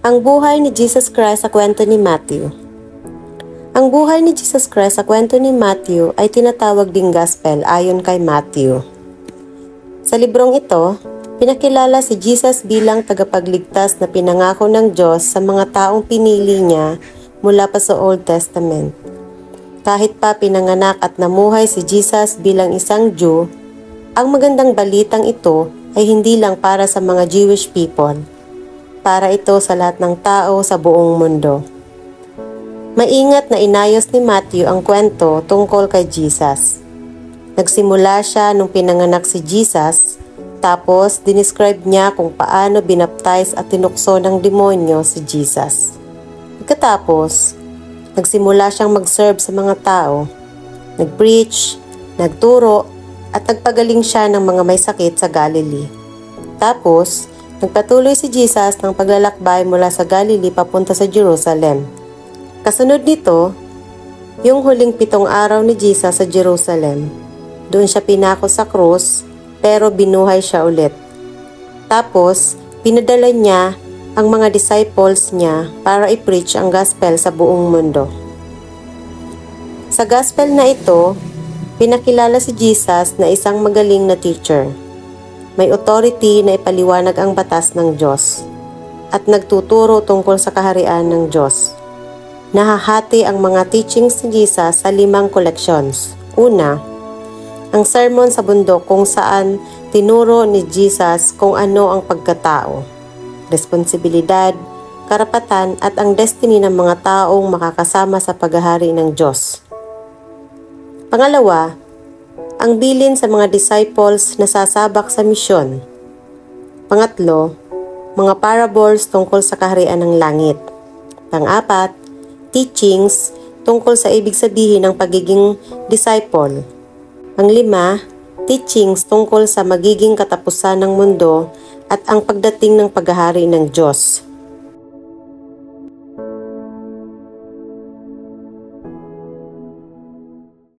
Ang buhay ni Jesus Christ sa kwento ni Matthew. Ang buhay ni Jesus Christ sa kwento ni Matthew ay tinatawag ding Gospel ayon kay Matthew. Sa librong ito, pinakilala si Jesus bilang tagapagligtas na pinangako ng Diyos sa mga taong pinili niya mula pa sa Old Testament. Kahit pa pinanganak at namuhay si Jesus bilang isang Jew, ang magandang balitang ito ay hindi lang para sa mga Jewish people. Para ito sa lahat ng tao sa buong mundo. Maingat na inayos ni Matthew ang kwento tungkol kay Jesus. Nagsimula siya nung pinanganak si Jesus, tapos dinescribe niya kung paano binaptize at tinukso ng demonyo si Jesus. Pagkatapos, nagsimula siyang mag-serve sa mga tao, nag-preach, nagturo, at nagpagaling siya ng mga may sakit sa Galilee. Tapos, nagpatuloy si Jesus ng paglalakbay mula sa Galilee papunta sa Jerusalem. Kasunod nito, yung huling 7 araw ni Jesus sa Jerusalem. Doon siya pinako sa krus, pero binuhay siya ulit. Tapos, pinadala niya ang mga disciples niya para i-preach ang gospel sa buong mundo. Sa gospel na ito, pinakilala si Jesus na isang magaling na teacher. May authority na ipaliwanag ang batas ng Diyos at nagtuturo tungkol sa kaharian ng Diyos. Nahahati ang mga teachings ni Jesus sa 5 collections. Una, ang sermon sa bundok kung saan tinuro ni Jesus kung ano ang pagkatao, responsibilidad, karapatan at ang destiny ng mga taong makakasama sa paghahari ng Diyos. Pangalawa, ang bilin sa mga disciples na sasabak sa misyon. Pangatlo, mga parables tungkol sa kaharian ng langit. Pang-apat, teachings tungkol sa ibig sabihin ng pagiging disciple. Pang-lima, teachings tungkol sa magiging katapusan ng mundo at ang pagdating ng paghahari ng Diyos.